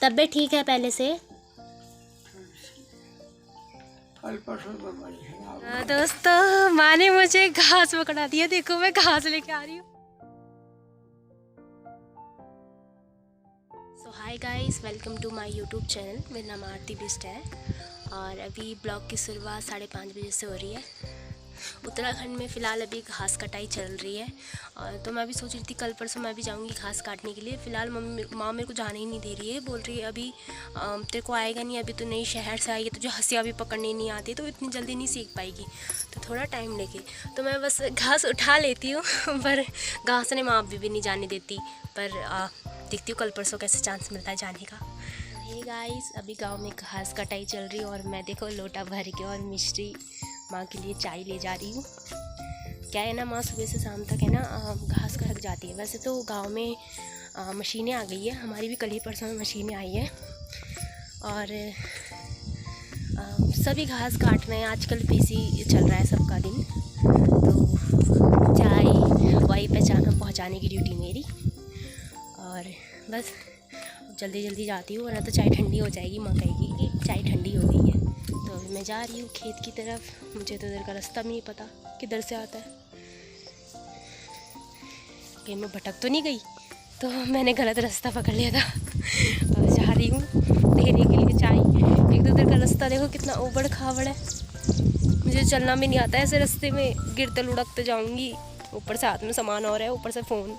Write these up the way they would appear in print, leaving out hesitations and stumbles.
तबीयत ठीक है पहले से? कल परसों में बड़ी है। दोस्तों माँ ने मुझे घास पकड़ा दिया, देखो मैं घास लेके आ रही हूँ। So hi guys, welcome to my YouTube channel. मेरा नाम आरती बिस्ट है और अभी ब्लॉग की शुरुआत 5:30 बजे से हो रही है। उत्तराखंड में फ़िलहाल अभी घास कटाई चल रही है और तो मैं भी सोच रही थी कल परसों मैं भी जाऊंगी घास काटने के लिए। फ़िलहाल माँ मेरे को जाने ही नहीं दे रही है, बोल रही है अभी तेरे को आएगा नहीं, अभी तो नई शहर से आई है, तुझे हंसिया भी पकड़नी नहीं आती तो इतनी जल्दी नहीं सीख पाएगी, तो थोड़ा टाइम लेके तो मैं बस घास उठा लेती हूँ पर घास ने माँ भी नहीं जाने देती। पर देखती हूँ कल परसों कैसे चांस मिलता है जाने का। हे गाइस, अभी गांव में घास कटाई चल रही है और मैं देखो लोटा भर के और मिश्री माँ के लिए चाय ले जा रही हूँ। क्या है ना, माँ सुबह से शाम तक है ना घास का रख जाती है। वैसे तो गांव में मशीनें आ गई है, हमारी भी कल ही परसों में मशीनें आई है और सभी घास काट रहे हैं। आजकल बिजी चल रहा है सबका दिन, तो चाय वही पहुँचाने की ड्यूटी मेरी। और बस जल्दी जल्दी जाती हूँ वरना तो चाय ठंडी हो जाएगी। माँ कहेगी कि चाय ठंडी हो गई है। तो अभी मैं जा रही हूँ खेत की तरफ। मुझे तो उधर का रास्ता भी नहीं पता किधर से आता है, कहीं मैं भटक तो नहीं गई, तो मैंने गलत रास्ता पकड़ लिया था। और जा रही हूँ देने के लिए चाय। एक तो उधर का रास्ता देखो कितना ऊबड़ खाबड़ है, मुझे चलना भी नहीं आता है ऐसे रास्ते में, गिरते लुढ़कते जाऊँगी। ऊपर से हाथ में सामान और है, ऊपर से फ़ोन।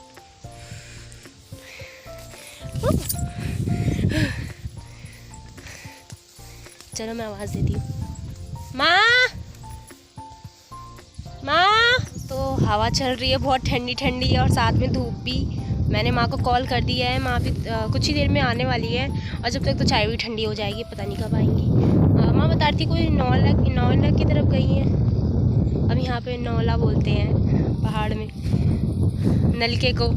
चलो मैं आवाज़ देती हूँ, माँ माँ। तो हवा चल रही है बहुत ठंडी ठंडी और साथ में धूप भी। मैंने माँ को कॉल कर दिया है, माँ भी कुछ ही देर में आने वाली है और जब तक तो चाय भी ठंडी हो जाएगी, पता नहीं कब आएंगी। माँ बता रही थी कोई नौला की तरफ गई है। अब यहाँ पे नौला बोलते हैं पहाड़ में नलके को,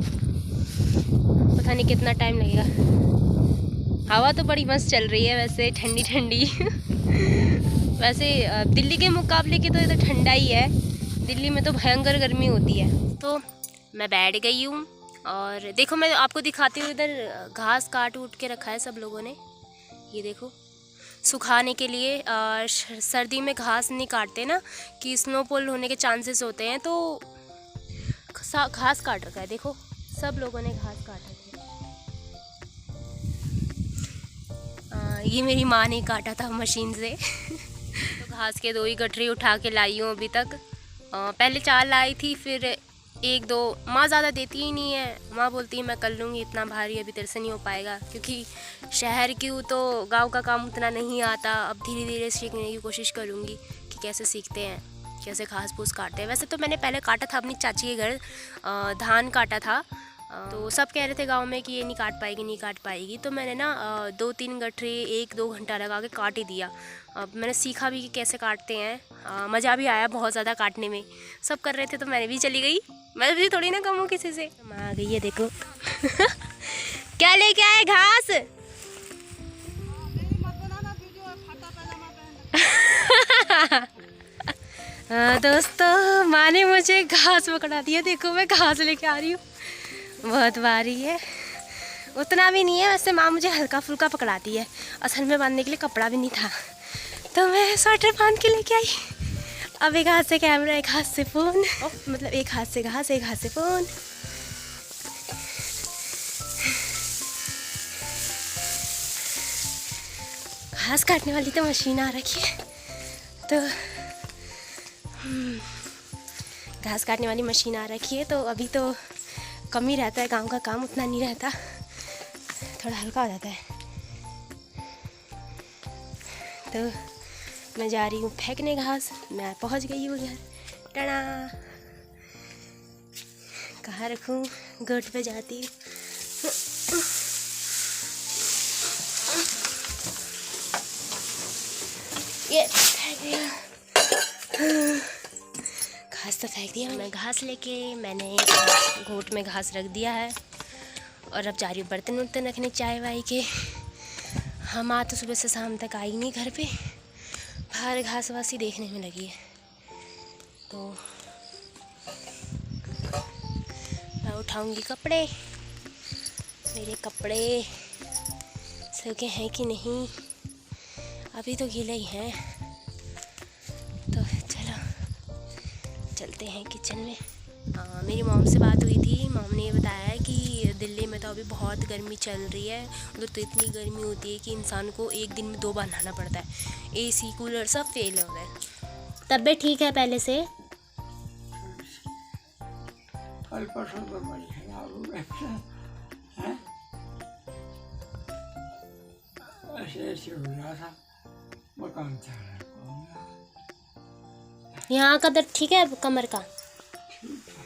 पता नहीं कितना टाइम लगेगा। हवा तो बड़ी मस्त चल रही है वैसे, ठंडी ठंडी वैसे दिल्ली के मुकाबले की तो इधर ठंडा ही है, दिल्ली में तो भयंकर गर्मी होती है। तो मैं बैठ गई हूँ और देखो मैं आपको दिखाती हूँ, इधर घास काट उठ के रखा है सब लोगों ने, ये देखो सुखाने के लिए। सर्दी में घास नहीं काटते ना कि स्नोफॉल होने के चांसेस होते हैं, तो घास काट रखा है। देखो सब लोगों ने घास काट रखी है। ये मेरी माँ ने काटा था मशीन से तो घास के 2 ही गठरी उठा के लाई हूँ अभी तक। पहले 4 लाई थी, फिर 1-2। माँ ज़्यादा देती ही नहीं है, माँ बोलती है मैं कर लूँगी, इतना भारी अभी तेरे से नहीं हो पाएगा, क्योंकि शहर की हूँ तो गांव का काम उतना नहीं आता। अब धीरे धीरे सीखने की कोशिश करूँगी कि कैसे सीखते हैं, कैसे घास फूस काटते हैं। वैसे तो मैंने पहले काटा था अपनी चाची के घर, धान काटा था, तो सब कह रहे थे गांव में कि ये नहीं काट पाएगी, तो मैंने ना 2-3 गठरी 1-2 घंटा लगा के काट ही दिया। अब मैंने सीखा भी कि कैसे काटते हैं, मज़ा भी आया बहुत ज़्यादा काटने में। सब कर रहे थे तो मैंने भी चली गई, मैं भी थोड़ी ना कम हूँ किसी से। मैं आ गई है देखो क्या लेके आए घास दोस्तों माँ ने मुझे घास पकड़ा दिया, देखो मैं घास लेके आ रही हूँ। बहुत भारी है, उतना भी नहीं है वैसे, माँ मुझे हल्का फुल्का पकड़ाती है। असल में बांधने के लिए कपड़ा भी नहीं था तो मैं स्वेटर बांध के लेके आई। अब एक हाथ से कैमरा, एक हाथ से फ़ोन, मतलब एक हाथ से घास, एक हाथ से फ़ोन। घास काटने वाली तो मशीन आ रखी है, तो घास काटने वाली मशीन आ रखी है, तो अभी तो कम ही रहता है, गांव का काम उतना नहीं रहता, थोड़ा हल्का हो जाता है। तो मैं जा रही हूँ फेंकने घास। मैं पहुँच गई हूँ घर। टना कहाँ रखूँ, गोट पे जाती हूँ। ये फेंक दिया, घास तो फेंक दिया। मैं घास लेके मैंने घोट में घास रख दिया है और अब जा रही हूँ बर्तन वर्तन रखने चाय वाय के। हम माँ तो सुबह से शाम तक आई नहीं घर पे, बाहर घास वास ही देखने में लगी है। तो मैं उठाऊंगी कपड़े, मेरे कपड़े सूखे हैं कि नहीं, अभी तो गीले ही हैं। तो चलो चलते हैं किचन में। मेरी मॉम से बात हुई थी, मॉम ने ये बताया है कि दिल्ली में तो अभी बहुत गर्मी चल रही है। उधर तो इतनी गर्मी होती है कि इंसान को एक दिन में 2 बार नहाना पड़ता है। एसी कूलर सब फेल हो गए। तबीयत ठीक है पहले से? कल परसों तो बड़ी खराब हो गई है। ऐसे ऐसे हो रहा था, मकान था यहाँ का दर्द ठीक है कमर का? ठीक है।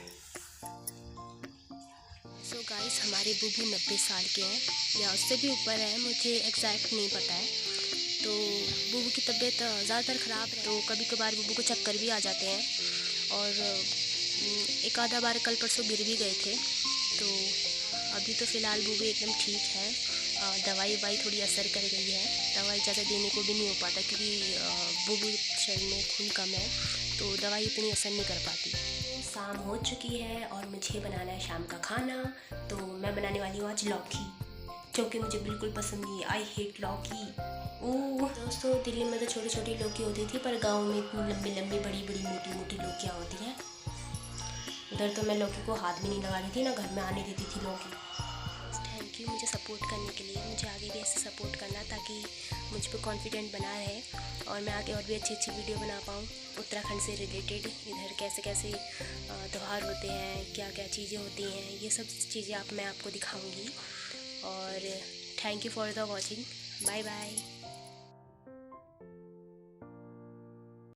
सो गाइस, हमारे बुबू 90 साल के हैं या उससे भी ऊपर है, मुझे एग्जैक्ट नहीं पता है। तो बुबू की तबीयत ज़्यादातर ख़राब है, तो कभी कभार बुबू को चक्कर भी आ जाते हैं और एक आधा बार कल परसों गिर भी गए थे। तो अभी तो फ़िलहाल बुबू एकदम ठीक है। दवाई थोड़ी असर कर गई है, दवाई ज़्यादा देने को भी नहीं हो पाता क्योंकि बुबू शरीर में खून कम है, तो दवाई इतनी असर नहीं कर पाती। शाम हो चुकी है और मुझे बनाना है शाम का खाना। तो मैं बनाने वाली हूँ आज लौकी, जो कि मुझे बिल्कुल पसंद नहीं है। आई हेट लौकी। ओह दोस्तों, दिल्ली में तो छोटी छोटी लौकी होती थी, पर गांव में इतनी लंबी लंबी बड़ी बड़ी मोटी मोटी लौकियाँ होती हैं। उधर तो मैं लौकी को हाथ भी नहीं लगा रही थी, ना घर में आने देती थी लौकी। थैंक यू मुझे सपोर्ट करने के लिए। मुझे आगे भी ऐसे सपोर्ट करना ताकि मुझ पर कॉन्फिडेंट बना रहे और मैं आगे और भी अच्छी अच्छी वीडियो बना पाऊँ उत्तराखंड से रिलेटेड। इधर कैसे कैसे त्यौहार होते हैं, क्या क्या चीज़ें होती हैं, ये सब चीज़ें मैं आपको दिखाऊंगी। और thank you for the watching. Bye bye.